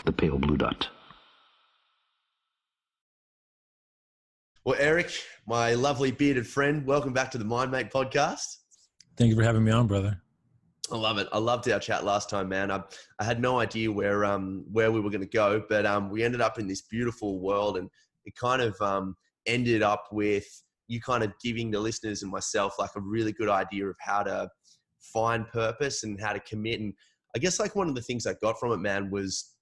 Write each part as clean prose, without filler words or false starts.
the pale blue dot. Well, Erick, my lovely bearded friend, welcome back to the MindMate podcast. Thank you for having me on, brother. I love it. I loved our chat last time, man. I had no idea where we were going to go, but we ended up in this beautiful world, and it kind of ended up with you kind of giving the listeners and myself like a really good idea of how to find purpose and how to commit. And I guess like one of the things I got from it, man, was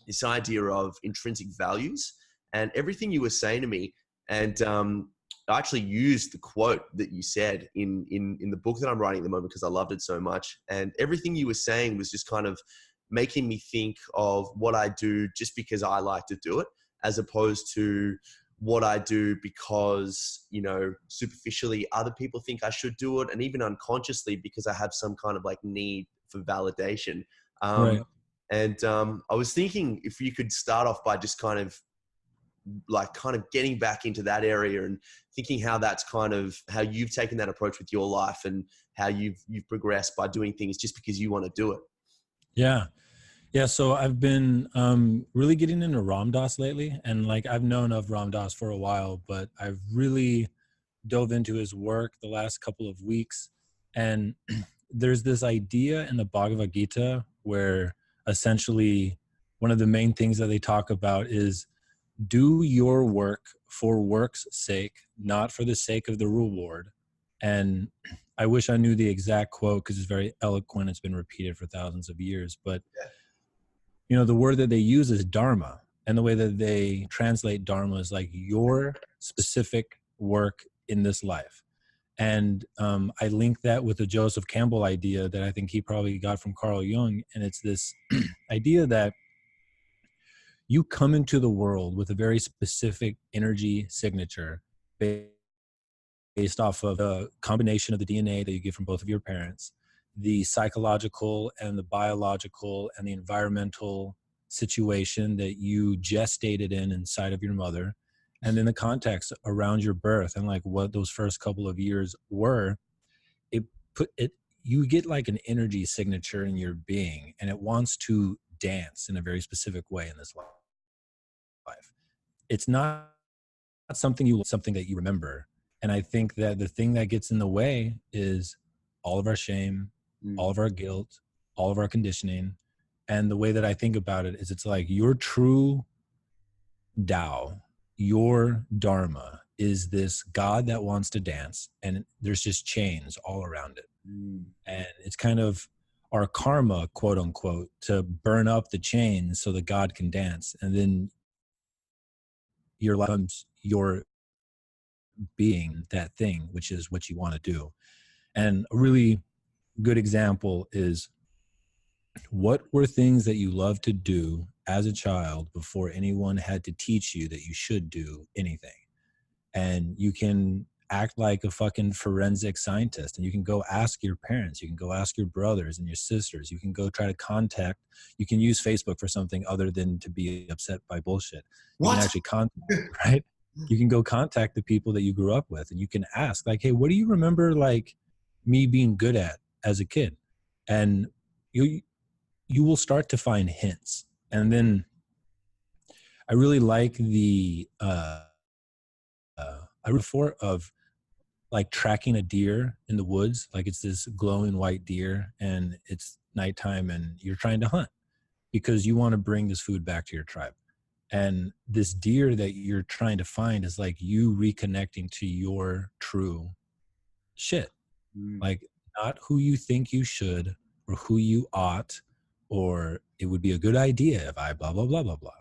this idea of intrinsic values and everything you were saying to me. And I actually used the quote that you said in the book that I'm writing at the moment because I loved it so much. And everything you were saying was just kind of making me think of what I do just because I like to do it, as opposed to what I do because, you know, superficially other people think I should do it, and even unconsciously because I have some kind of like need for validation. Right. And I was thinking if you could start off by just kind of getting back into that area and thinking how that's kind of how you've taken that approach with your life and how you've progressed by doing things just because you want to do it. Yeah. So I've been really getting into Ram Dass lately, and like I've known of Ram Dass for a while, but I've really dove into his work the last couple of weeks. And there's this idea in the Bhagavad Gita where essentially one of the main things that they talk about is do your work for work's sake, not for the sake of the reward. And I wish I knew the exact quote because it's very eloquent. It's been repeated for thousands of years. But, you know, the word that they use is Dharma. And the way that they translate Dharma is like your specific work in this life. And I link that with the Joseph Campbell idea that I think he probably got from Carl Jung. And it's this idea that you come into the world with a very specific energy signature based off of a combination of the DNA that you get from both of your parents, the psychological and the biological and the environmental situation that you gestated inside of your mother, and then the context around your birth and like what those first couple of years were. You get like an energy signature in your being, and it wants to dance in a very specific way in this life. It's not something that you remember. And I think that the thing that gets in the way is all of our shame, all of our guilt, all of our conditioning. And the way that I think about it is it's like your true Tao, your Dharma is this God that wants to dance, and there's just chains all around it. And it's kind of our karma, quote unquote, to burn up the chains so that God can dance. And then your life becomes your being that thing, which is what you want to do. And a really good example is, what were things that you loved to do as a child before anyone had to teach you that you should do anything? And you can act like a fucking forensic scientist, and you can go ask your parents, you can go ask your brothers and your sisters, you can go try to contact, you can use Facebook for something other than to be upset by bullshit. You can actually contact, right? You can go contact the people that you grew up with, and you can ask like, hey, what do you remember like me being good at as a kid? And you will start to find hints. And then I really like the of like tracking a deer in the woods. Like it's this glowing white deer and it's nighttime and you're trying to hunt because you want to bring this food back to your tribe. And this deer that you're trying to find is like you reconnecting to your true shit. Like not who you think you should or who you ought, or it would be a good idea if I blah, blah, blah, blah, blah.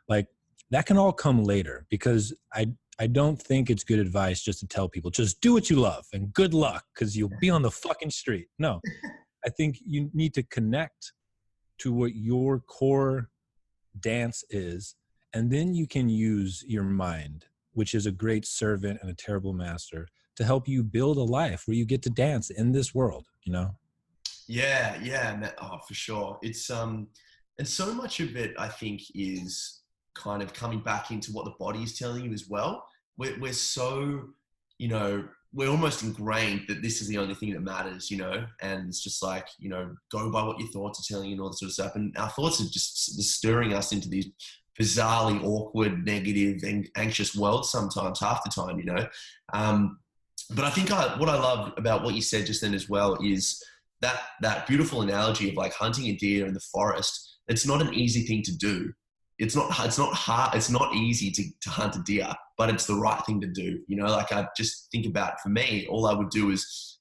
Like that can all come later, because I don't think it's good advice just to tell people, just do what you love and good luck because you'll be on the fucking street. No, I think you need to connect to what your core dance is, and then you can use your mind, which is a great servant and a terrible master, to help you build a life where you get to dance in this world, you know? Yeah. Oh, for sure. It's, and so much of it, I think, is kind of coming back into what the body is telling you as well. We're so you know, we're almost ingrained that this is the only thing that matters, you know, and it's just like, you know, go by what your thoughts are telling you and all that sort of stuff. And our thoughts are just stirring us into these bizarrely awkward, negative, and anxious worlds sometimes, half the time, you know. But I think what I love about what you said just then as well is that beautiful analogy of like hunting a deer in the forest. It's not an easy thing to do. It's not hard. It's not easy to hunt a deer, but it's the right thing to do. You know, like I just think about, for me, all I would do is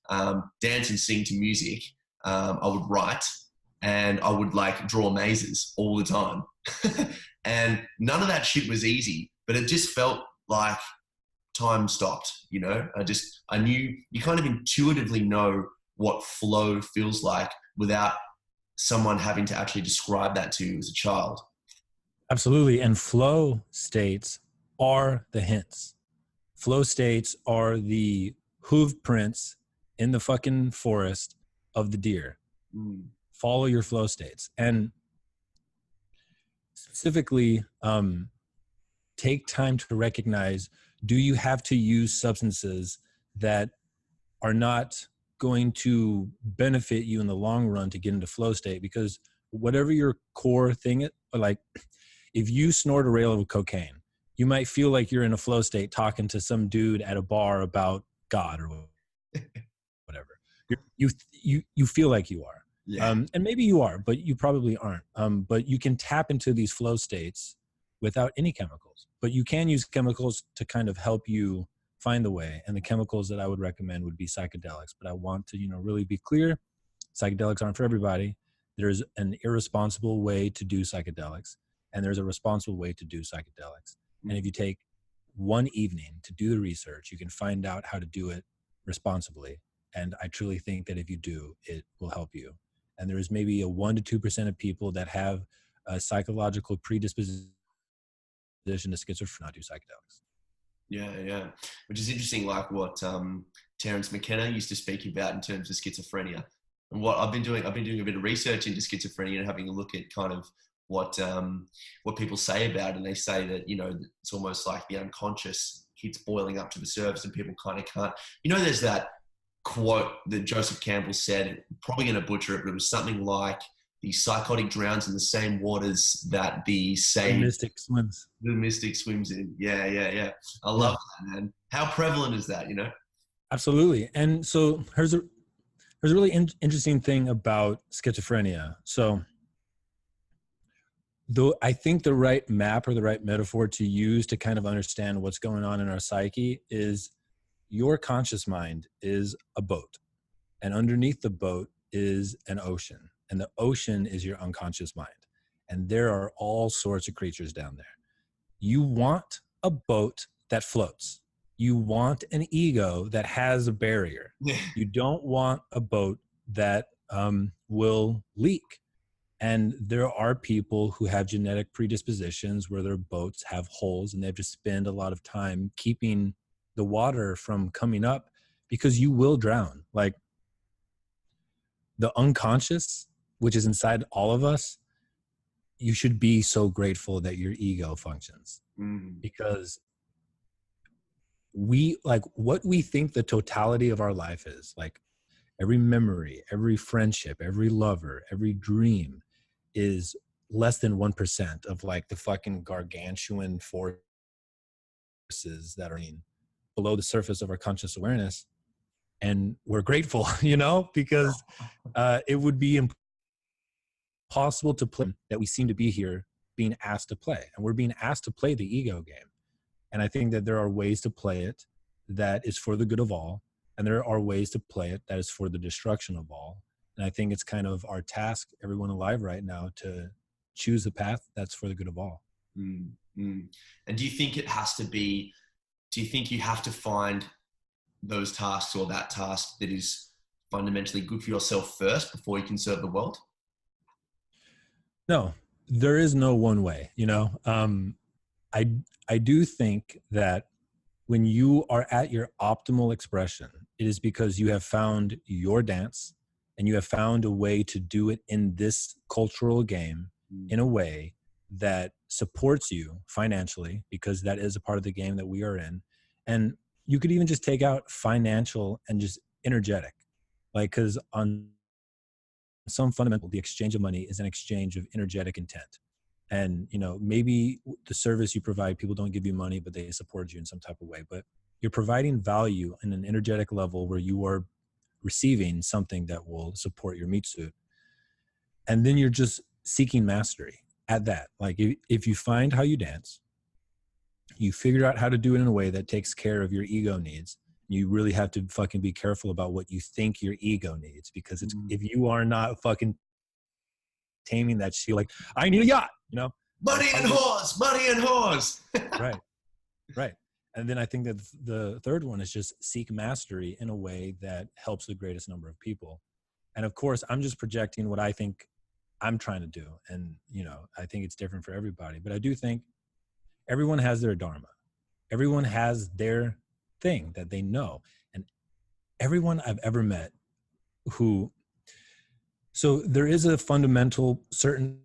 dance and sing to music. I would write, and I would like draw mazes all the time. And none of that shit was easy, but it just felt like time stopped, you know. I knew, you kind of intuitively know what flow feels like without someone having to actually describe that to you as a child. Absolutely. And flow states are the hints. Flow states are the hoof prints in the fucking forest of the deer. Follow your flow states. And specifically, take time to recognize, do you have to use substances that are not going to benefit you in the long run to get into flow state? Because whatever your core thing, like if you snort a rail of cocaine, you might feel like you're in a flow state talking to some dude at a bar about God or whatever. You feel like you are. Yeah. And maybe you are, but you probably aren't. But you can tap into these flow states without any chemicals. But you can use chemicals to kind of help you find the way. And the chemicals that I would recommend would be psychedelics. But I want to, really be clear. Psychedelics aren't for everybody. There's an irresponsible way to do psychedelics, and there's a responsible way to do psychedelics. And if you take one evening to do the research, you can find out how to do it responsibly. And I truly think that if you do, it will help you. And there is maybe a 1% to 2% of people that have a psychological predisposition to schizophrenia not do psychedelics. Yeah. Which is interesting, like what Terence McKenna used to speak about in terms of schizophrenia. And what I've been doing a bit of research into schizophrenia and having a look at kind of what people say about it. And they say that, it's almost like the unconscious keeps boiling up to the surface and people kind of can't. There's that quote that Joseph Campbell said, probably going to butcher it, but it was something like, the psychotic drowns in the same waters that the mystic swims. The mystic swims in. Yeah. I love that, man. How prevalent is that, Absolutely. And so there's a really interesting thing about schizophrenia. So though I think the right map or the right metaphor to use to kind of understand what's going on in our psyche is your conscious mind is a boat, and underneath the boat is an ocean, and the ocean is your unconscious mind. And there are all sorts of creatures down there. You want a boat that floats. You want an ego that has a barrier. You don't want a boat that will leak. And there are people who have genetic predispositions where their boats have holes, and they have to spend a lot of time keeping the water from coming up, because you will drown. Like the unconscious, which is inside all of us, you should be so grateful that your ego functions. Because what we think the totality of our life is, like every memory, every friendship, every lover, every dream, is less than 1% of like the fucking gargantuan forces that are below the surface of our conscious awareness. And we're grateful, because it would be impossible to play that we seem to be here being asked to play. And we're being asked to play the ego game. And I think that there are ways to play it that is for the good of all. And there are ways to play it that is for the destruction of all. And I think it's kind of our task, everyone alive right now, to choose the path that's for the good of all. And do you think you have to find those tasks or that task that is fundamentally good for yourself first before you can serve the world? No, there is no one way, I do think that when you are at your optimal expression, it is because you have found your dance and you have found a way to do it in this cultural game in a way that supports you financially, because that is a part of the game that we are in. And you could even just take out financial and just energetic, like, because on some fundamental, the exchange of money is an exchange of energetic intent. And, you know, maybe the service you provide, people don't give you money, but they support you in some type of way. But you're providing value in an energetic level where you are receiving something that will support your meat suit. And then you're just seeking mastery at that. Like, if you find how you dance, you figure out how to do it in a way that takes care of your ego needs. You really have to fucking be careful about what you think your ego needs, because it's, if you are not fucking taming that shit, like, I need a yacht, you know, money and whores, money and whores. Right, right. And then I think that the third one is just seek mastery in a way that helps the greatest number of people. And of course, I'm just projecting what I think I'm trying to do. And, you know, I think it's different for everybody, but I do think everyone has their Dharma. Everyone has their thing that they know. And everyone I've ever met who, so there is a fundamental certain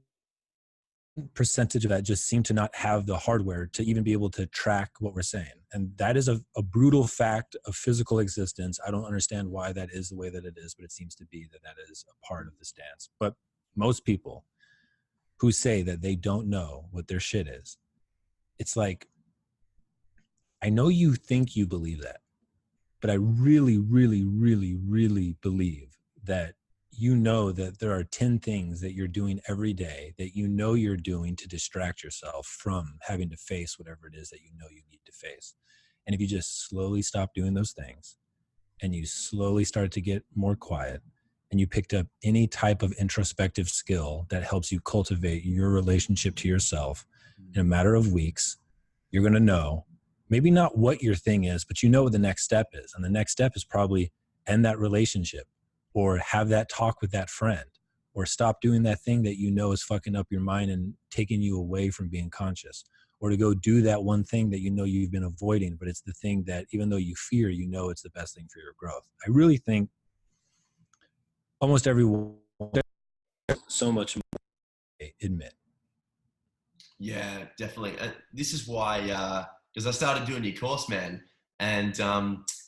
percentage of that just seem to not have the hardware to even be able to track what we're saying. And that is a brutal fact of physical existence. I don't understand why that is the way that it is, but it seems to be that that is a part of this dance. But most people who say that they don't know what their shit is, it's like, I know you think you believe that, but I really, really, really, really believe that you know that there are 10 things that you're doing every day that you know you're doing to distract yourself from having to face whatever it is that you know you need to face. And if you just slowly stop doing those things and you slowly start to get more quiet and you picked up any type of introspective skill that helps you cultivate your relationship to yourself in a matter of weeks, you're going to know maybe not what your thing is, but you know what the next step is. And the next step is probably end that relationship, or have that talk with that friend, or stop doing that thing that you know is fucking up your mind and taking you away from being conscious, or to go do that one thing that you know you've been avoiding, but it's the thing that even though you fear, you know it's the best thing for your growth. I really think almost everyone, so much more they admit. Yeah, definitely. This is why, because I started doing your course, man, and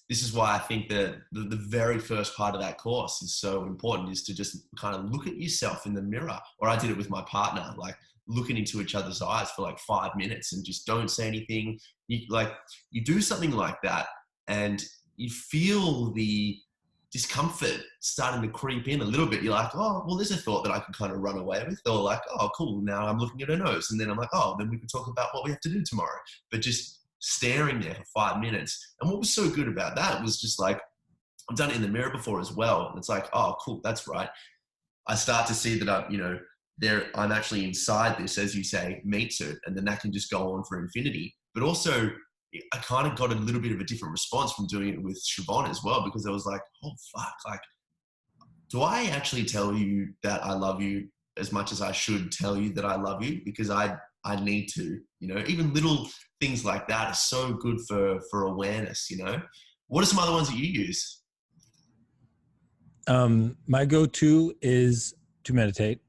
this is why I think that the very first part of that course is so important, is to just kind of look at yourself in the mirror. Or I did it with my partner, like looking into each other's eyes for like 5 minutes and just don't say anything. You do something like that and you feel the discomfort starting to creep in a little bit. You're like, oh, well, there's a thought that I can kind of run away with. Or like, oh, cool, now I'm looking at her nose. And then I'm like, oh, then we can talk about what we have to do tomorrow. But just staring there for 5 minutes. And what was so good about that was just like, I've done it in the mirror before as well. And it's like, oh, cool, that's right. I start to see that I'm actually inside this, as you say, meat suit. And then that can just go on for infinity. But also, I kind of got a little bit of a different response from doing it with Siobhan as well, because I was like, oh, fuck, like, do I actually tell you that I love you as much as I should tell you that I love you? Because I need to, even little things like that are so good for awareness, What are some other ones that you use? My go-to is to meditate.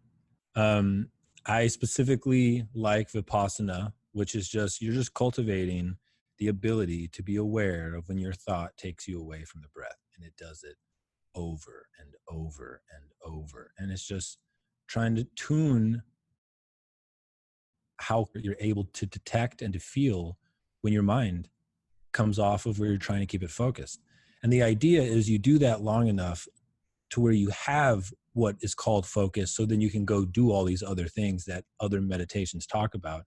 I specifically like Vipassana, which is you're just cultivating the ability to be aware of when your thought takes you away from the breath, and it does it over and over and over. And it's just trying to tune how you're able to detect and to feel when your mind comes off of where you're trying to keep it focused. And the idea is you do that long enough to where you have what is called focus, so then you can go do all these other things that other meditations talk about.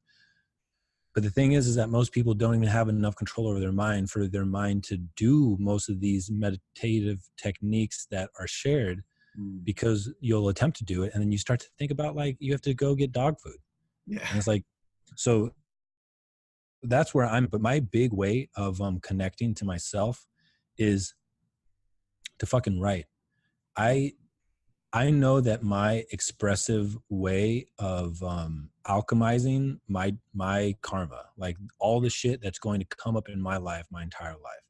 But the thing is that most people don't even have enough control over their mind for their mind to do most of these meditative techniques that are shared, because you'll attempt to do it and then you start to think about, like, you have to go get dog food. Yeah. And it's like, so that's where but my big way of connecting to myself is to fucking write. I know that my expressive way of alchemizing my karma, like all the shit that's going to come up in my life, my entire life,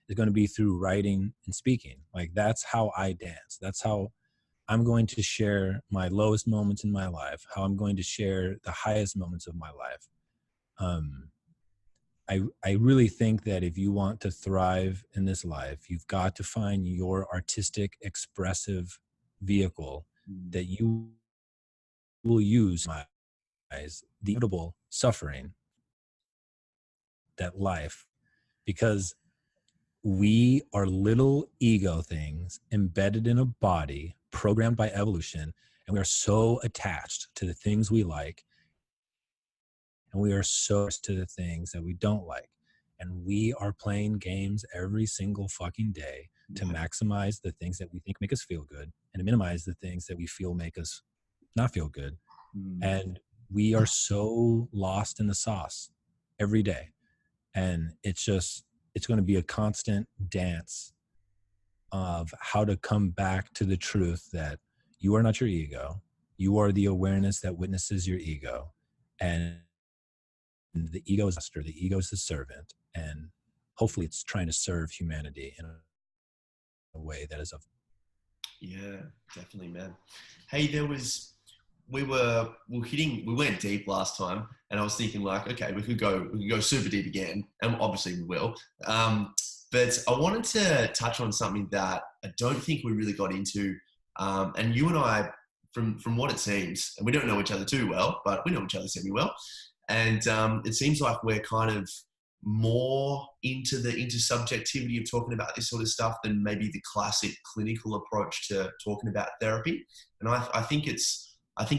is going to be through writing and speaking. Like, that's how I dance. That's how I'm going to share my lowest moments in my life, how I'm going to share the highest moments of my life. I really think that if you want to thrive in this life, you've got to find your artistic, expressive vehicle that you will use the inevitable suffering that life, because we are little ego things embedded in a body programmed by evolution, and we are so attached to the things we like, and we are so to the things that we don't like, and we are playing games every single fucking day to maximize the things that we think make us feel good and to minimize the things that we feel make us not feel good. And we are so lost in the sauce every day, and it's going to be a constant dance of how to come back to the truth that you are not your ego. You are the awareness that witnesses your ego, and the ego is master, the ego is the servant, and hopefully it's trying to serve humanity in a way that is of. Yeah, definitely, man. Hey, we went deep last time, and I was thinking like, okay, we could go super deep again, and obviously we will. But I wanted to touch on something that I don't think we really got into. And you and I, from what it seems, and we don't know each other too well, but we know each other semi well. And it seems like we're kind of more into the intersubjectivity of talking about this sort of stuff than maybe the classic clinical approach to talking about therapy. And I think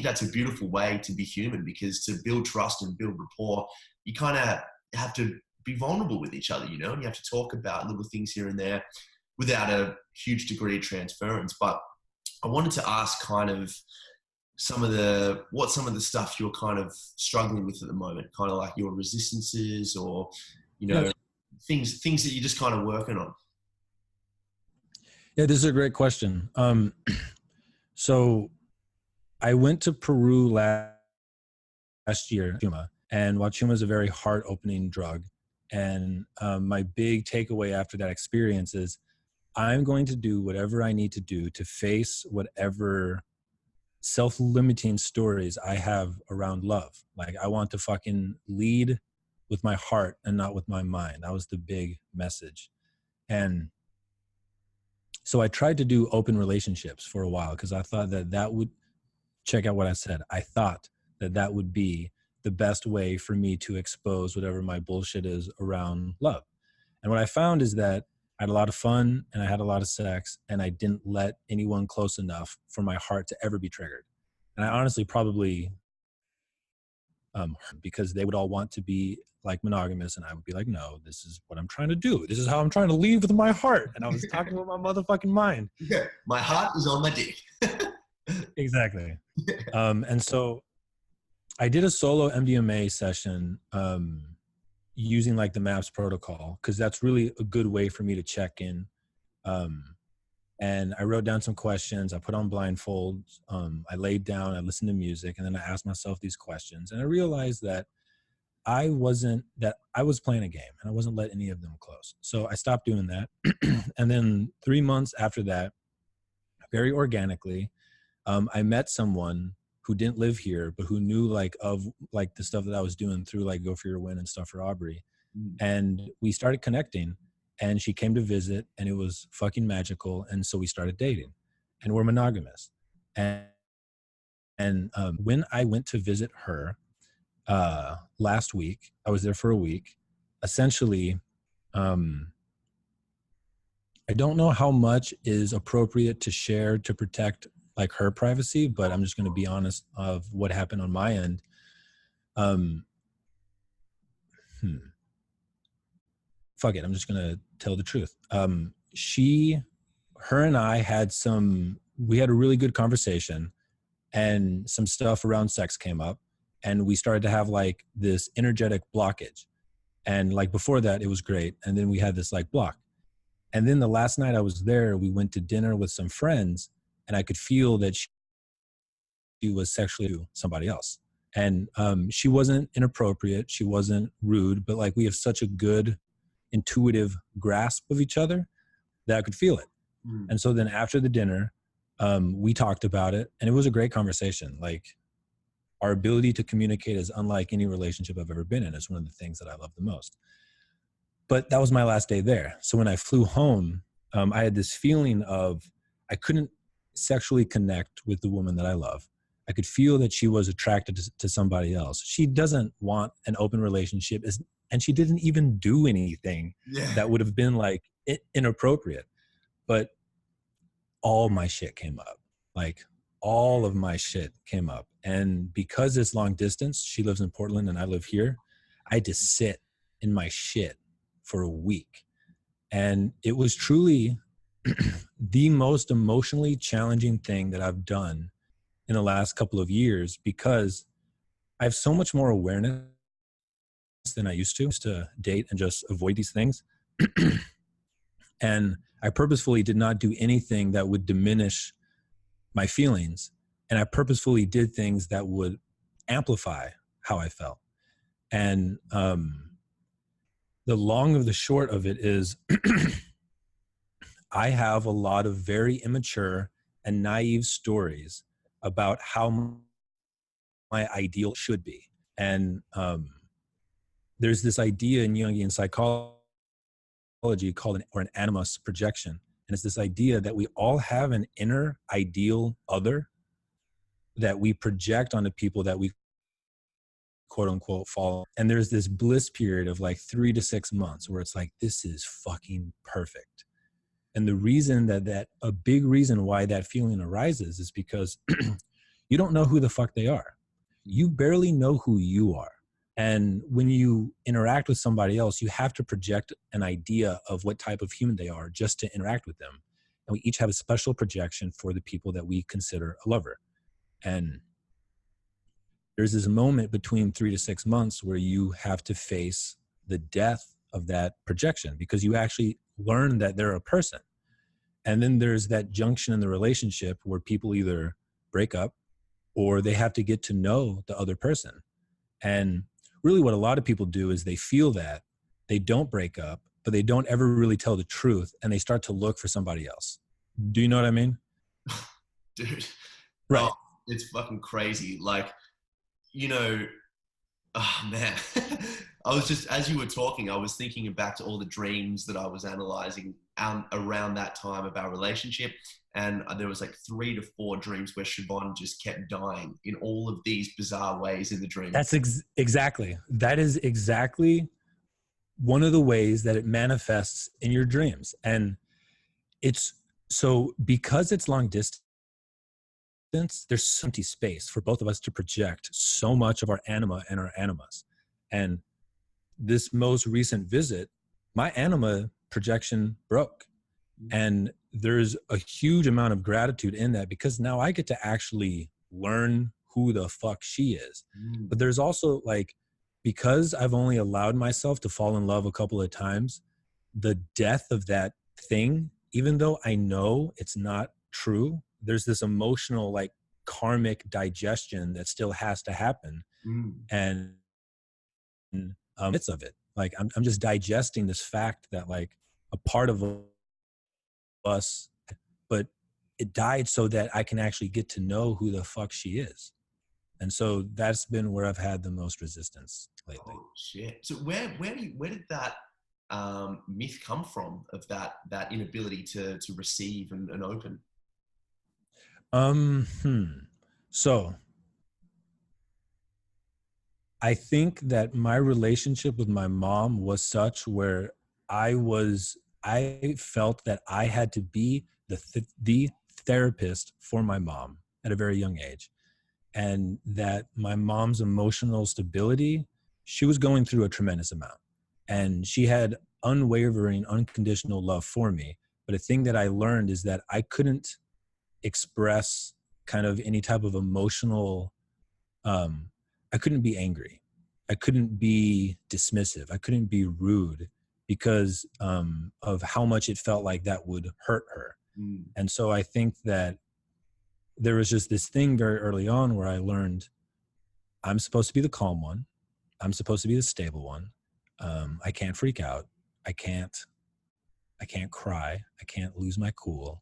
that's a beautiful way to be human, because to build trust and build rapport, you kind of have to be vulnerable with each other, and you have to talk about little things here and there without a huge degree of transference. But I wanted to ask kind of some of the stuff you're kind of struggling with at the moment, kind of like your resistances or, things that you're just kind of working on. Yeah, this is a great question. So I went to Peru last year, and Wachuma is a very heart-opening drug. And my big takeaway after that experience is I'm going to do whatever I need to do to face whatever self-limiting stories I have around love. Like, I want to fucking lead with my heart and not with my mind. That was the big message. And so I tried to do open relationships for a while, because I thought that would, check out what I said, I thought that would be the best way for me to expose whatever my bullshit is around love. And what I found is that I had a lot of fun and I had a lot of sex, and I didn't let anyone close enough for my heart to ever be triggered. And I honestly probably, because they would all want to be like monogamous, and I would be like, no, this is what I'm trying to do. This is how I'm trying to lead with my heart. And I was talking with my motherfucking mind. Yeah, my heart is on my dick. Exactly. And so I did a solo MDMA session using like the MAPS protocol, because that's really a good way for me to check in. And I wrote down some questions. I put on blindfolds. I laid down, I listened to music, and then I asked myself these questions. And I realized that I was playing a game, and I wasn't letting any of them close. So I stopped doing that. And then 3 months after that, very organically, I met someone who didn't live here, but who knew of the stuff that I was doing through like Go For Your Win and stuff for Aubrey. And we started connecting, and she came to visit, and it was fucking magical. And so we started dating, and we're monogamous. And when I went to visit her last week, I was there for a week. Essentially, I don't know how much is appropriate to share to protect like her privacy, but I'm just going to be honest of what happened on my end. Fuck it. I'm just going to tell the truth. Her and I we had a really good conversation, and some stuff around sex came up, and we started to have like this energetic blockage. And like before that, it was great. And then we had this like block. And then the last night I was there, we went to dinner with some friends, and I could feel that she was sexually to somebody else. And she wasn't inappropriate. She wasn't rude, but like we have such a good intuitive grasp of each other that I could feel it. And so then after the dinner, we talked about it, and it was a great conversation. Like our ability to communicate is unlike any relationship I've ever been in. It's one of the things that I love the most. But that was my last day there. So when I flew home, I had this feeling of I couldn't sexually connect with the woman that I love. I could feel that she was attracted to somebody else. She doesn't want an open relationship, and she didn't even do anything that would have been like inappropriate. But all my shit came up. Like all of my shit came up. And because it's long distance, she lives in Portland and I live here, I had to sit in my shit for a week. And it was truly the most emotionally challenging thing that I've done in the last couple of years, because I have so much more awareness than I used to date and just avoid these things. And I purposefully did not do anything that would diminish my feelings. And I purposefully did things that would amplify how I felt. And the long of the short of it is I have a lot of very immature and naive stories about how my ideal should be. And there's this idea in Jungian psychology called an animus projection. And it's this idea that we all have an inner ideal other that we project onto people that we quote unquote follow. And there's this bliss period of like 3 to 6 months where it's like, this is fucking perfect. And the reason that a big reason why that feeling arises is because you don't know who the fuck they are. You barely know who you are. And when you interact with somebody else, you have to project an idea of what type of human they are just to interact with them. And we each have a special projection for the people that we consider a lover. And there's this moment between 3 to 6 months where you have to face the death of that projection, because you actually learn that they're a person. And then there's that junction in the relationship where people either break up or they have to get to know the other person. And really what a lot of people do is they feel that they don't break up, but they don't ever really tell the truth, and they start to look for somebody else. Do you know what I mean? Dude. Right. Oh, it's fucking crazy. Like, you know, oh man, I was just, as you were talking, I was thinking back to all the dreams that I was analyzing around that time of our relationship. And there was like 3 to 4 dreams where Siobhan just kept dying in all of these bizarre ways in the dream. That's exactly. That is exactly one of the ways that it manifests in your dreams. And it's so because it's long distance, there's empty space for both of us to project so much of our anima and our animus. And this most recent visit, my anima projection broke. And there's a huge amount of gratitude in that, because now I get to actually learn who the fuck she is. But there's also like, because I've only allowed myself to fall in love a couple of times, the death of that thing, even though I know it's not true, there's this emotional like karmic digestion that still has to happen. And it's of it. Like I'm just digesting this fact that like a part of us, but it died so that I can actually get to know who the fuck she is. And so that's been where I've had the most resistance lately. Oh shit. So where did that myth come from, of that inability to receive and open? So I think that my relationship with my mom was such where I felt that I had to be the therapist for my mom at a very young age. And that my mom's emotional stability, she was going through a tremendous amount. And she had unwavering, unconditional love for me. But a thing that I learned is that I couldn't express kind of any type of emotional, I couldn't be angry. I couldn't be dismissive. I couldn't be rude, because of how much it felt like that would hurt her. And so I think that there was just this thing very early on where I learned I'm supposed to be the calm one. I'm supposed to be the stable one. I can't freak out. I can't cry. I can't lose my cool.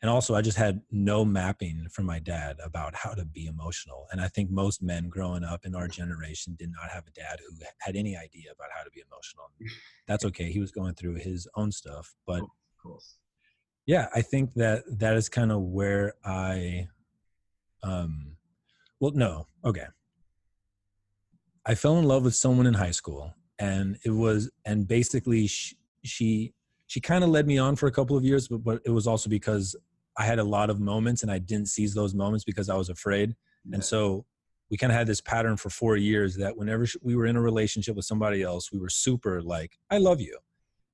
And also I just had no mapping from my dad about how to be emotional. And I think most men growing up in our generation did not have a dad who had any idea about how to be emotional. That's okay. He was going through his own stuff, but Of course. yeah, I think that that is kind of where well, no, okay. I fell in love with someone in high school, and basically she kind of led me on for a couple of years, but it was also because I had a lot of moments and I didn't seize those moments because I was afraid. Yeah. And so we kind of had this pattern for 4 years that whenever we were in a relationship with somebody else, we were super like, I love you.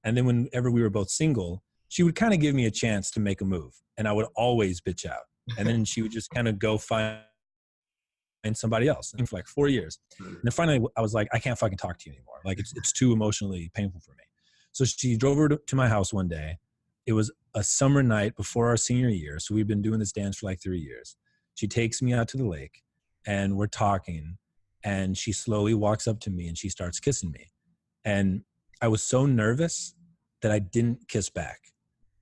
And then whenever we were both single, she would kind of give me a chance to make a move, and I would always bitch out. And then she would just kind of go find somebody else for like 4 years. And then finally I was like, I can't fucking talk to you anymore. Like it's too emotionally painful for me. So she drove over to my house one day. It was a summer night before our senior year. So we've been doing this dance for like 3 years. She takes me out to the lake and we're talking, and she slowly walks up to me and she starts kissing me. And I was so nervous that I didn't kiss back.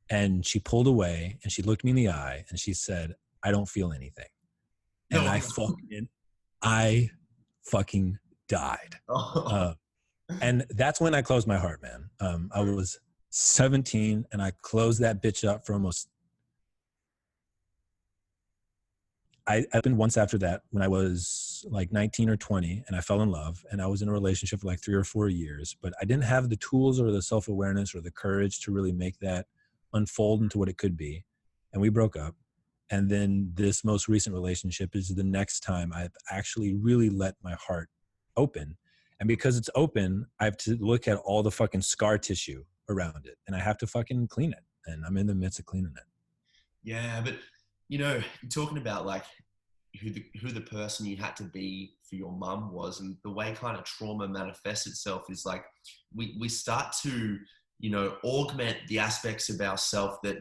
And she pulled away and she looked me in the eye and she said, I don't feel anything. And No. I fucking died. And that's when I closed my heart, man. I was 17 and I closed that bitch up for almost, I've been once after that when I was like 19 or 20 and I fell in love, and I was in a relationship for like 3 or 4 years, but I didn't have the tools or the self-awareness or the courage to really make that unfold into what it could be. And we broke up. And then this most recent relationship is the next time I've actually really let my heart open. And because it's open, I have to look at all the fucking scar tissue around it, and I have to fucking clean it. And I'm in the midst of cleaning it. Yeah, but you're talking about like who the person you had to be for your mum was, and the way kind of trauma manifests itself is like we start to augment the aspects of ourself that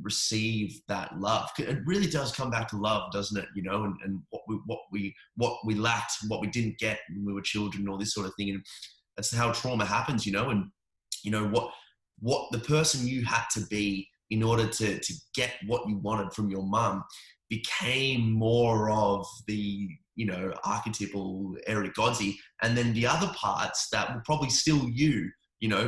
receive that love. It really does come back to love, doesn't it? And what we lacked, what we didn't get when we were children, and all this sort of thing. And that's how trauma happens, and what the person you had to be in order to get what you wanted from your mum became more of the archetypal Erick Godsey, and then the other parts that were probably still you,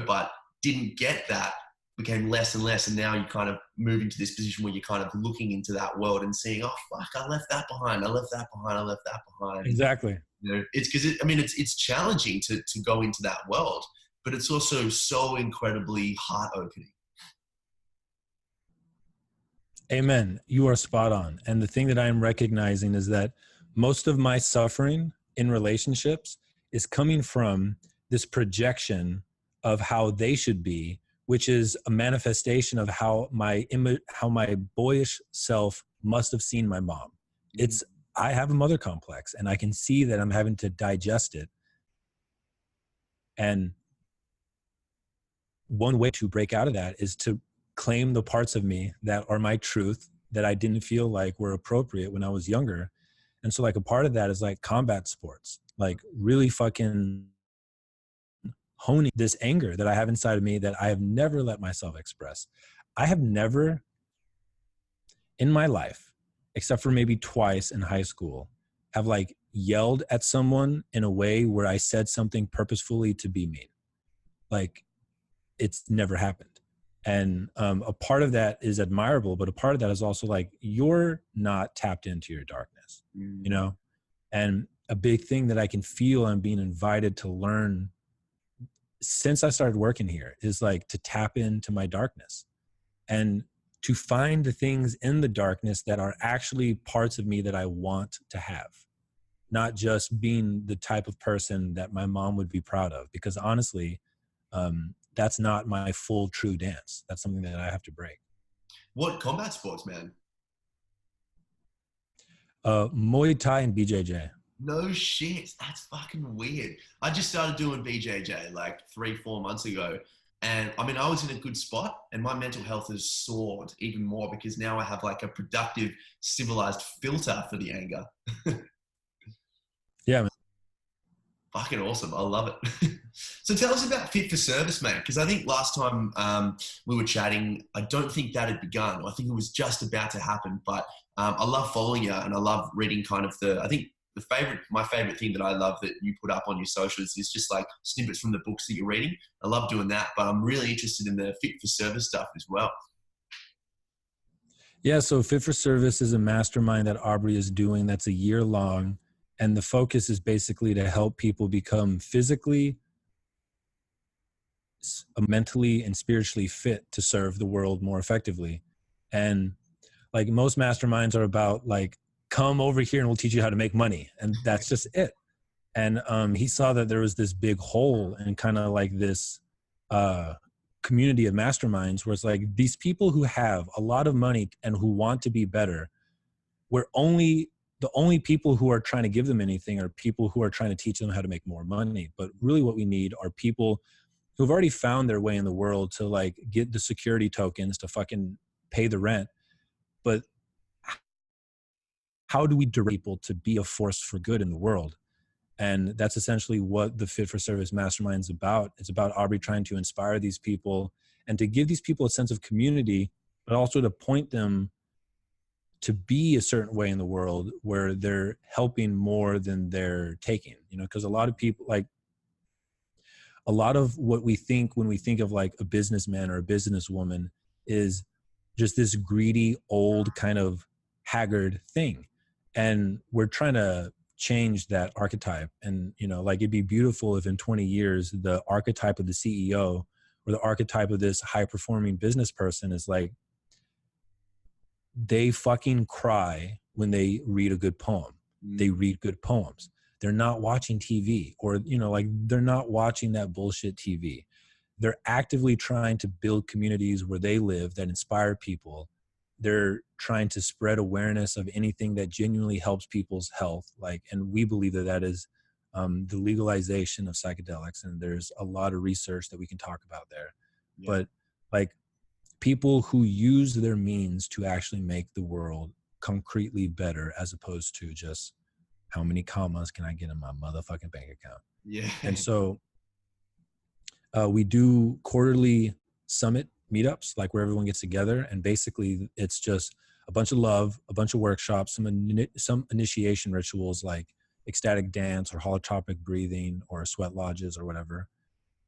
but didn't get that became less and less. And now you kind of move into this position where you're kind of looking into that world and seeing, oh fuck, I left that behind. I left that behind. I left that behind. Exactly. It's because it's challenging to go into that world, but it's also so incredibly heart opening. Amen. You are spot on. And the thing that I'm recognizing is that most of my suffering in relationships is coming from this projection of how they should be, which is a manifestation of how my boyish self must have seen my mom. I have a mother complex, and I can see that I'm having to digest it. And one way to break out of that is to claim the parts of me that are my truth that I didn't feel like were appropriate when I was younger. And so like a part of that is like combat sports, like really fucking honing this anger that I have inside of me that I have never let myself express. I have never in my life, except for maybe twice in high school, have like yelled at someone in a way where I said something purposefully to be mean. Like it's never happened. And a part of that is admirable, but a part of that is also like, you're not tapped into your darkness, And a big thing that I can feel I'm being invited to learn since I started working here is like to tap into my darkness and to find the things in the darkness that are actually parts of me that I want to have, not just being the type of person that my mom would be proud of. Because honestly, that's not my full true dance. That's something that I have to break. What combat sports, man? Muay Thai and BJJ. No shit. That's fucking weird. I just started doing BJJ like 3-4 months ago. And I mean, I was in a good spot and my mental health has soared even more because now I have like a productive, civilized filter for the anger. Yeah, man. Fucking awesome. I love it. So tell us about Fit for Service, mate, because I think last time we were chatting, I don't think that had begun. I think it was just about to happen, but I love following you and I love reading kind of my favorite thing that I love that you put up on your socials is just like snippets from the books that you're reading. I love doing that, but I'm really interested in the Fit for Service stuff as well. Yeah, so Fit for Service is a mastermind that Aubrey is doing that's a year long. And the focus is basically to help people become physically, mentally, and spiritually fit to serve the world more effectively. And like most masterminds are about like, come over here and we'll teach you how to make money. And that's just it. And he saw that there was this big hole and kind of like this community of masterminds where it's like these people who have a lot of money and who want to be better, the only people who are trying to give them anything are people who are trying to teach them how to make more money. But really what we need are people who've already found their way in the world to like get the security tokens to fucking pay the rent. But how do we direct people to be a force for good in the world? And that's essentially what the Fit for Service Mastermind is about. It's about Aubrey trying to inspire these people and to give these people a sense of community, but also to point them to be a certain way in the world where they're helping more than they're taking, you know, because a lot of people, like a lot of what we think when we think of like a businessman or a businesswoman is just this greedy, old kind of haggard thing. And we're trying to change that archetype. And, you know, like it'd be beautiful if in 20 years, the archetype of the CEO or the archetype of this high performing business person is like, they fucking cry when they read a good poem. They read good poems. They're not watching TV or, you know, like they're not watching that bullshit TV. They're actively trying to build communities where they live that inspire people. They're trying to spread awareness of anything that genuinely helps people's health. Like, and we believe that that is the legalization of psychedelics. And there's a lot of research that we can talk about there. Yeah. But like, people who use their means to actually make the world concretely better as opposed to just how many commas can I get in my motherfucking bank account? Yeah. And so we do quarterly summit meetups, like where everyone gets together. And basically it's just a bunch of love, a bunch of workshops, some initiation rituals like ecstatic dance or holotropic breathing or sweat lodges or whatever.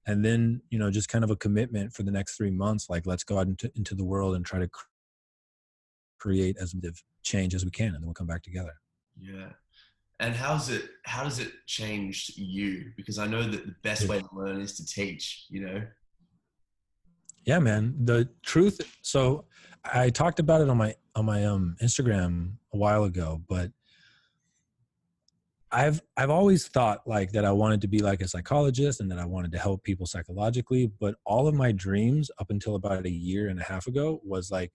And then, you know, just kind of a commitment for the next 3 months, like let's go out into the world and try to create as much change as we can, and then we'll come back together. Yeah. And how does it change you? Because I know that the best way to learn is to teach, you know? Yeah, man. The truth. So I talked about it on my Instagram a while ago, but I've always thought like that I wanted to be like a psychologist and that I wanted to help people psychologically, but all of my dreams up until about a year and a half ago was like,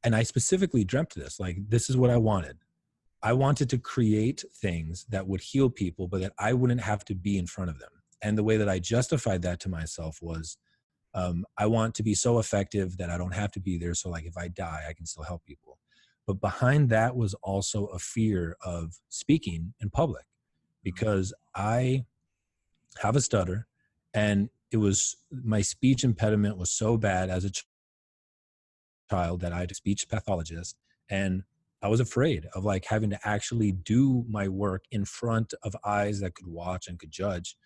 and I specifically dreamt this, like, this is what I wanted. I wanted to create things that would heal people, but that I wouldn't have to be in front of them. And the way that I justified that to myself was, I want to be so effective that I don't have to be there. So like if I die, I can still help people. But behind that was also a fear of speaking in public, because I have a stutter and my speech impediment was so bad as a child that I had a speech pathologist, and I was afraid of like having to actually do my work in front of eyes that could watch and could judge.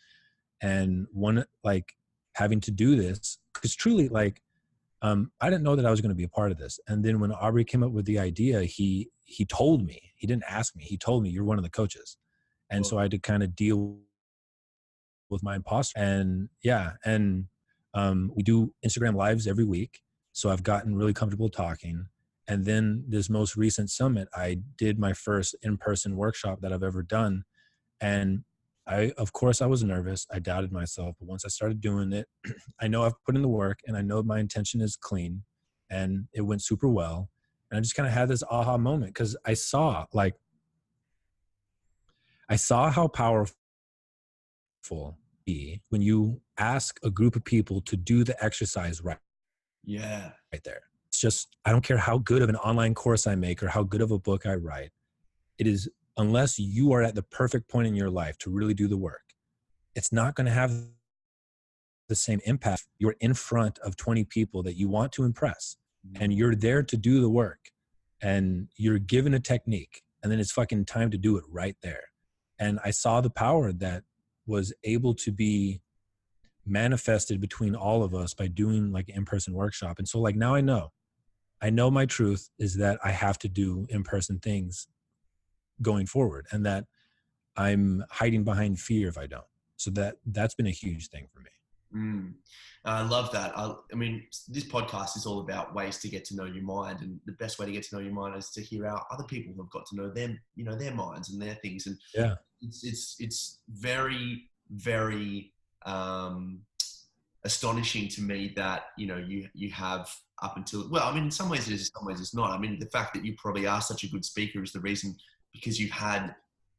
And having to do this, because truly like, I didn't know that I was going to be a part of this. And then when Aubrey came up with the idea, he told me, he didn't ask me, he told me, you're one of the coaches. And so I had to kind of deal with my imposter. And yeah. And we do Instagram lives every week. So I've gotten really comfortable talking. And then this most recent summit, I did my first in-person workshop that I've ever done. And of course I was nervous. I doubted myself, but once I started doing it, I know I've put in the work and I know my intention is clean, and it went super well. And I just kind of had this aha moment, because I saw how powerful be when you ask a group of people to do the exercise right. Yeah. Right there. It's just, I don't care how good of an online course I make or how good of a book I write. It is, unless you are at the perfect point in your life to really do the work, it's not going to have the same impact. You're in front of 20 people that you want to impress, and you're there to do the work, and you're given a technique, and then it's fucking time to do it right there. And I saw the power that was able to be manifested between all of us by doing like an in-person workshop. And so like now I know my truth is that I have to do in-person things going forward, and that I'm hiding behind fear if I don't. So that's been a huge thing for me. I love that. I mean, this podcast is all about ways to get to know your mind, and the best way to get to know your mind is to hear out other people who've got to know them, you know, their minds and their things. And yeah, it's very, very astonishing to me that, you know, you have up until, well, I mean, in some ways it is, in some ways it's not. I mean, the fact that you probably are such a good speaker is the reason, because you've had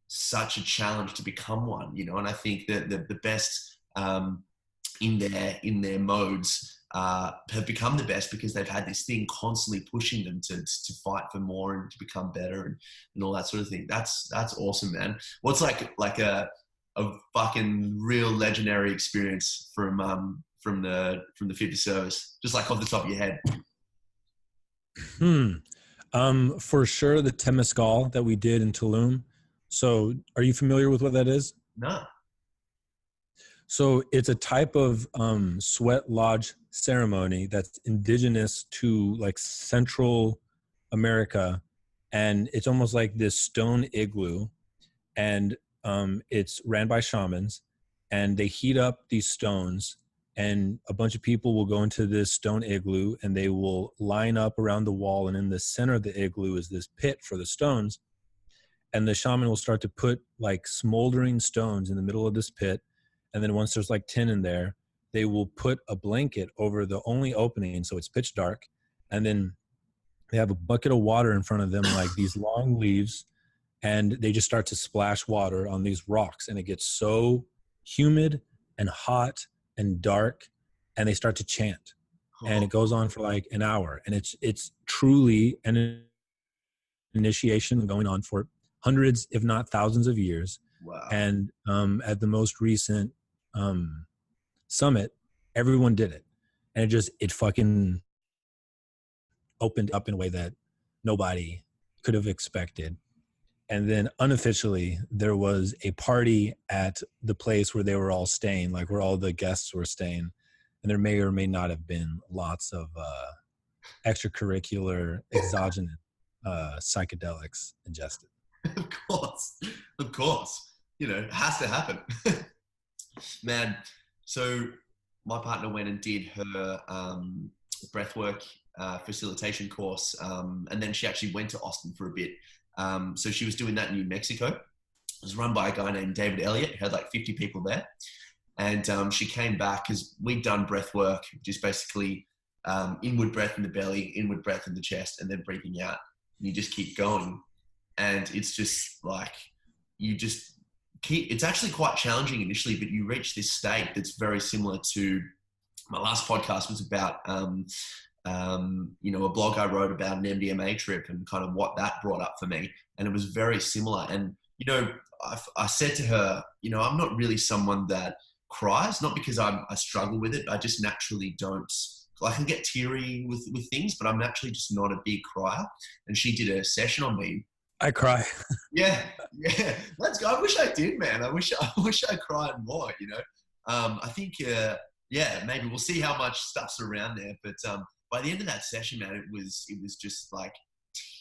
such a challenge to become one, you know. And I think that the best in their modes have become the best because they've had this thing constantly pushing them to fight for more and to become better and all that sort of thing. That's awesome, man. What's like a fucking real legendary experience from the 50 service, just like off the top of your head? For sure the Temescal that we did in Tulum. So are you familiar with what that is? No. So it's a type of sweat lodge ceremony that's indigenous to like Central America. And it's almost like this stone igloo, and it's ran by shamans, and they heat up these stones, and a bunch of people will go into this stone igloo, and they will line up around the wall. And in the center of the igloo is this pit for the stones. And the shaman will start to put like smoldering stones in the middle of this pit. And then once there's like 10 in there, they will put a blanket over the only opening, so it's pitch dark. And then they have a bucket of water in front of them, like these long leaves, and they just start to splash water on these rocks. And it gets so humid and hot and dark, and they start to chant. And it goes on for like an hour. And it's truly an initiation going on for hundreds, if not thousands of years. Wow. And at the most recent summit, everyone did it. And it fucking opened up in a way that nobody could have expected. And then unofficially, there was a party at the place where they were all staying, like where all the guests were staying. And there may or may not have been lots of extracurricular, exogenous psychedelics ingested. Of course. You know, it has to happen. Man, so my partner went and did her breathwork facilitation course, and then she actually went to Austin for a bit. So she was doing that in New Mexico. It was run by a guy named David Elliott, who had like 50 people there. And she came back because we'd done breath work, which is basically inward breath in the belly, inward breath in the chest, and then breathing out. And you just keep going. And it's just like, you just keep, it's actually quite challenging initially, but you reach this state that's very similar to, my last podcast was about, you know, a blog I wrote about an MDMA trip and kind of what that brought up for me. And it was very similar. And, you know, I said to her, you know, I'm not really someone that cries, not because I struggle with it. I just naturally don't. I can get teary with things, but I'm naturally just not a big crier. And she did a session on me. I cry. Yeah. Let's go. I wish I did, man. I wish I cried more, you know. I think, maybe we'll see how much stuff's around there. But by the end of that session, man, it was just like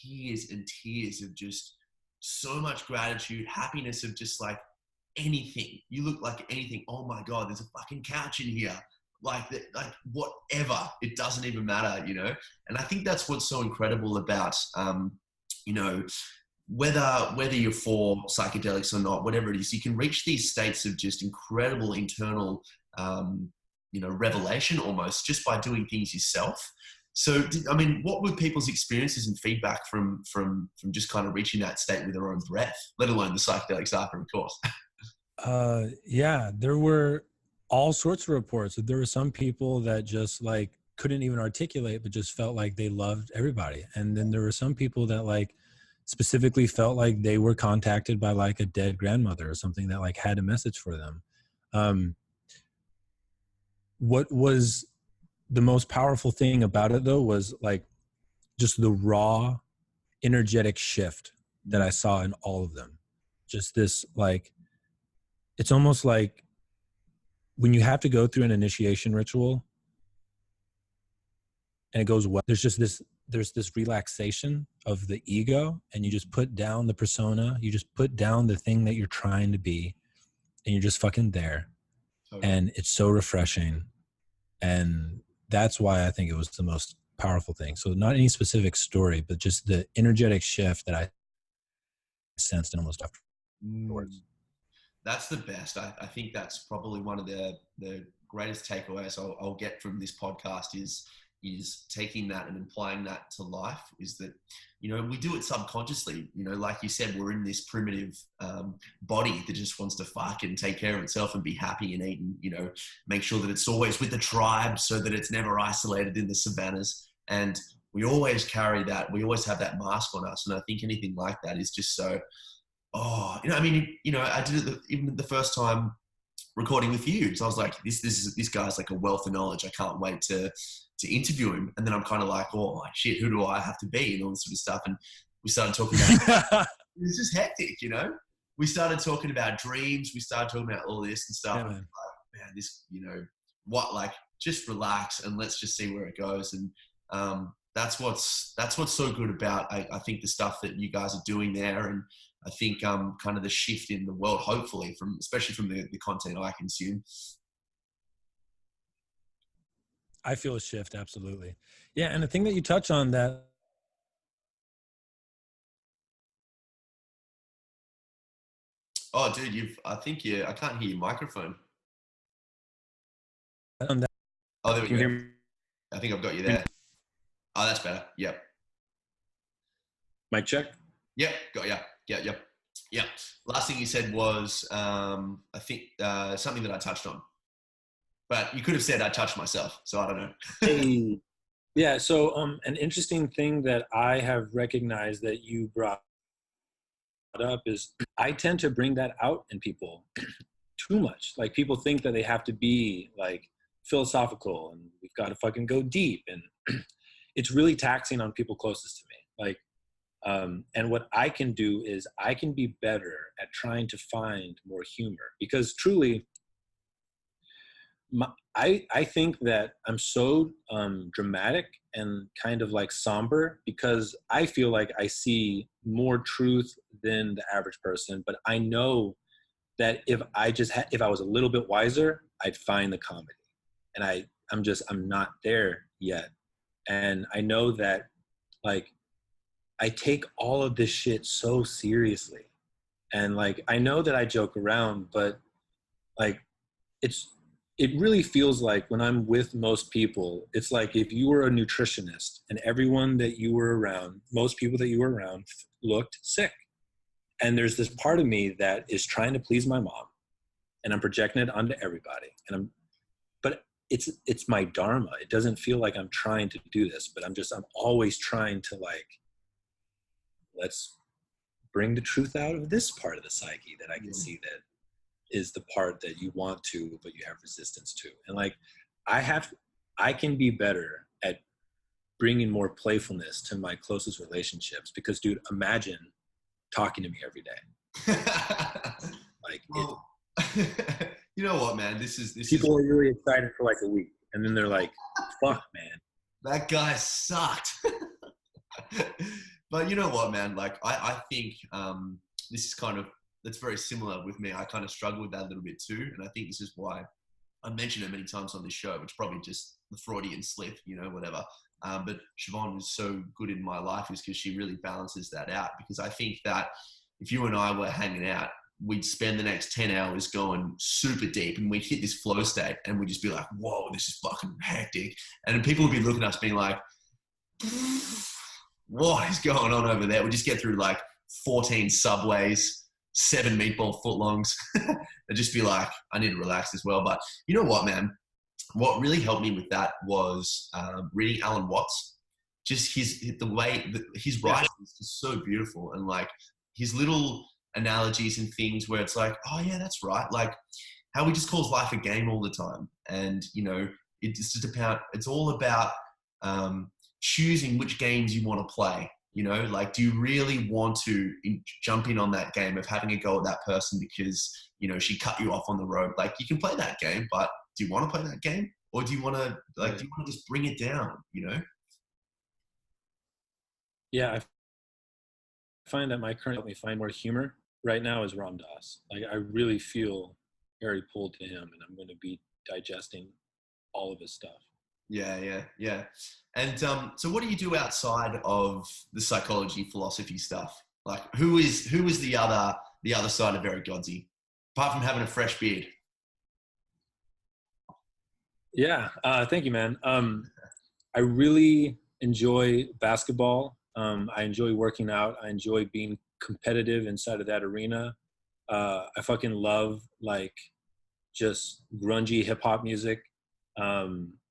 tears and tears of just so much gratitude, happiness of just like anything. You look like anything. Oh my God, there's a fucking couch in here. Like whatever. It doesn't even matter, you know. And I think that's what's so incredible about, you know, whether you're for psychedelics or not, whatever it is, you can reach these states of just incredible internal, you know, revelation almost just by doing things yourself. So, I mean, what were people's experiences and feedback from just kind of reaching that state with their own breath, let alone the psychedelics after, of course? Yeah, there were all sorts of reports. There were some people that just like couldn't even articulate, but just felt like they loved everybody. And then there were some people that like specifically felt like they were contacted by like a dead grandmother or something that like had a message for them. What was the most powerful thing about it though was like just the raw energetic shift that I saw in all of them. Just this, like, it's almost like when you have to go through an initiation ritual and it goes well, there's this relaxation of the ego, and you just put down the persona, you just put down the thing that you're trying to be, and you're just fucking there. Totally. And it's so refreshing. And that's why I think it was the most powerful thing. So not any specific story, but just the energetic shift that I sensed in almost afterwards. That's the best. I think that's probably one of the greatest takeaways I'll get from this podcast is taking that and applying that to life. Is that, you know, we do it subconsciously. You know, like you said, we're in this primitive body that just wants to fuck and take care of itself and be happy and eat and, you know, make sure that it's always with the tribe so that it's never isolated in the savannas. And we always carry that. We always have that mask on us. And I think anything like that is just so, you know, I mean, you know, I did it even the first time recording with you. So I was like, this guy's like a wealth of knowledge. I can't wait to interview him. And then I'm kind of like, oh shit, who do I have to be and all this sort of stuff. And we started talking about, it was just hectic, you know, we started talking about dreams. We started talking about all this and stuff. Yeah, and like, man, this, you know, what, like, just relax and let's just see where it goes. And that's what's so good about, I think, the stuff that you guys are doing there. And I think kind of the shift in the world, hopefully, especially from the content I consume. I feel a shift, absolutely. Yeah, and the thing that you touch on that. Oh, dude, I can't hear your microphone. Oh, there we go. I think I've got you there. Oh, that's better. Yep. Mic check? Yep, got ya. Yeah. Last thing you said was, I think, something that I touched on. But you could have said I touched myself, so I don't know. Hey. Yeah, so an interesting thing that I have recognized that you brought up is I tend to bring that out in people too much. Like, people think that they have to be like philosophical and we've got to fucking go deep, and it's really taxing on people closest to me. Like, and what I can do is I can be better at trying to find more humor, because truly, I think that I'm so dramatic and kind of like somber because I feel like I see more truth than the average person. But I know that if I was a little bit wiser, I'd find the comedy. And I'm not there yet. And I know that, like, I take all of this shit so seriously. And like, I know that I joke around, but like, it really feels like when I'm with most people, it's like if you were a nutritionist and everyone that you were around, most people that you were around looked sick. And there's this part of me that is trying to please my mom, and I'm projecting it onto everybody. But it's my Dharma. It doesn't feel like I'm trying to do this, but I'm always trying to, like, let's bring the truth out of this part of the psyche that I can see that is the part that you want to, but you have resistance to. And like, I can be better at bringing more playfulness to my closest relationships, because dude, imagine talking to me every day. Like, well, you know what, man, people are really excited for like a week, and then they're like, fuck, man, that guy sucked. But you know what, man, like, I think this is that's very similar with me. I kind of struggle with that a little bit too. And I think this is why I mentioned it many times on this show, which probably just the Freudian slip, you know, whatever. But Siobhan was so good in my life is because she really balances that out. Because I think that if you and I were hanging out, we'd spend the next 10 hours going super deep, and we'd hit this flow state, and we'd just be like, whoa, this is fucking hectic. And then people would be looking at us being like, what is going on over there? We just get through like 14 subways, 7 meatball footlongs, and just be like, I need to relax as well. But you know what, man? What really helped me with that was reading Alan Watts. Just the way that his writing is just so beautiful, and like his little analogies and things where it's like, oh yeah, that's right. Like, how he just calls life a game all the time. And, you know, it's all about choosing which games you want to play. You know, like, do you really want to jump in on that game of having a go at that person because, you know, she cut you off on the road? Like, you can play that game, but do you want to play that game? Or do you want to, like, do you want to just bring it down, you know? Yeah, I find that my current help me find more humor right now is Ram Dass. Like, I really feel very pulled to him, and I'm going to be digesting all of his stuff. Yeah. And so what do you do outside of the psychology, philosophy stuff? Like, who is the other side of Erick Godsey, apart from having a fresh beard? Yeah, thank you, man. I really enjoy basketball. I enjoy working out. I enjoy being competitive inside of that arena. I fucking love, like, just grungy hip hop music.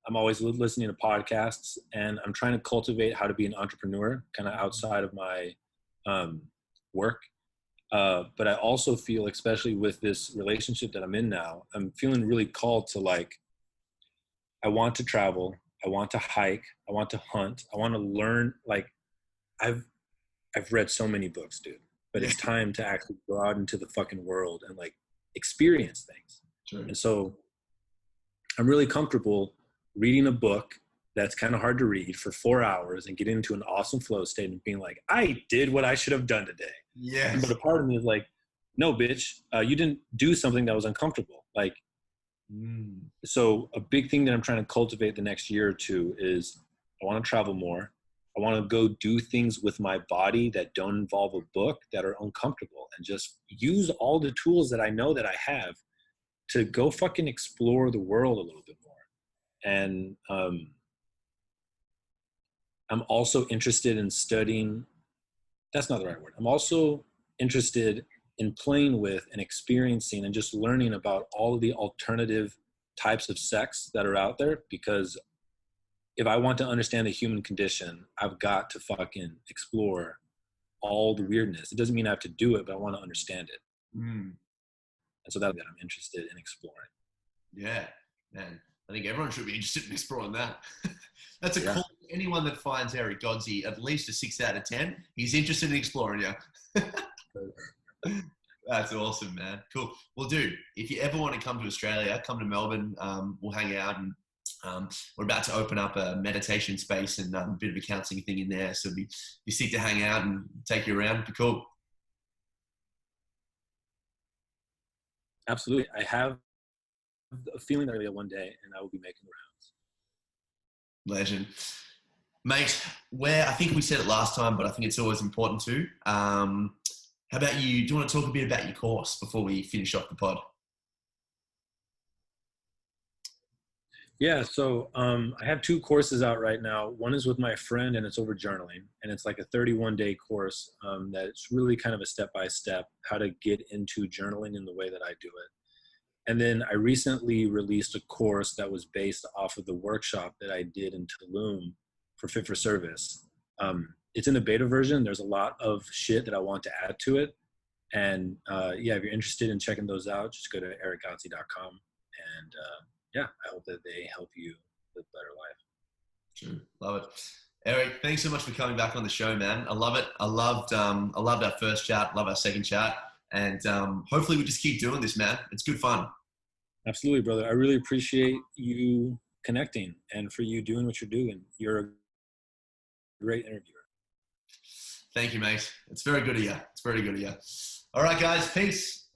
I'm always listening to podcasts, and I'm trying to cultivate how to be an entrepreneur kind of outside of my work. But I also feel, especially with this relationship that I'm in now, I'm feeling really called to, like, I want to travel. I want to hike. I want to hunt. I want to learn. Like, I've read so many books, dude, but it's time to actually go out into the fucking world and, like, experience things. Sure. And so I'm really comfortable reading a book that's kind of hard to read for 4 hours and get into an awesome flow state and being like, I did what I should have done today. Yes. But a part of me is like, no, bitch, you didn't do something that was uncomfortable. Like, so a big thing that I'm trying to cultivate the next year or two is I want to travel more. I want to go do things with my body that don't involve a book, that are uncomfortable, and just use all the tools that I know that I have to go fucking explore the world a little bit more. And I'm also interested in studying, that's not the right word. I'm also interested in playing with and experiencing and just learning about all of the alternative types of sex that are out there, because if I want to understand the human condition, I've got to fucking explore all the weirdness. It doesn't mean I have to do it, but I want to understand it. And so that's what I'm interested in exploring. Yeah, man. I think everyone should be interested in exploring that. That's a call to anyone that finds Erick Godsey at least a 6 out of 10. He's interested in exploring you. That's awesome, man. Cool. Well, dude, if you ever want to come to Australia, come to Melbourne. We'll hang out, and we're about to open up a meditation space and a bit of a counseling thing in there. So it'd be sick to hang out and take you around. It'd be cool. Absolutely. I have a feeling that one day, and I will be making the rounds. Legend. Mate, I think we said it last time, but I think it's always important to. How about you? Do you want to talk a bit about your course before we finish off the pod? Yeah, so I have 2 courses out right now. One is with my friend, and it's over journaling. And it's like a 31-day course that's really kind of a step-by-step how to get into journaling in the way that I do it. And then I recently released a course that was based off of the workshop that I did in Tulum for Fit for Service. It's in the beta version. There's a lot of shit that I want to add to it. And if you're interested in checking those out, just go to erickgodsey.com. And I hope that they help you live a better life. True. Love it. Erick, thanks so much for coming back on the show, man. I love it. I loved our first chat, love our second chat. And hopefully we just keep doing this, man. It's good fun. Absolutely, brother. I really appreciate you connecting and for you doing what you're doing. You're a great interviewer. Thank you, mate. It's very good of you. All right, guys. Peace.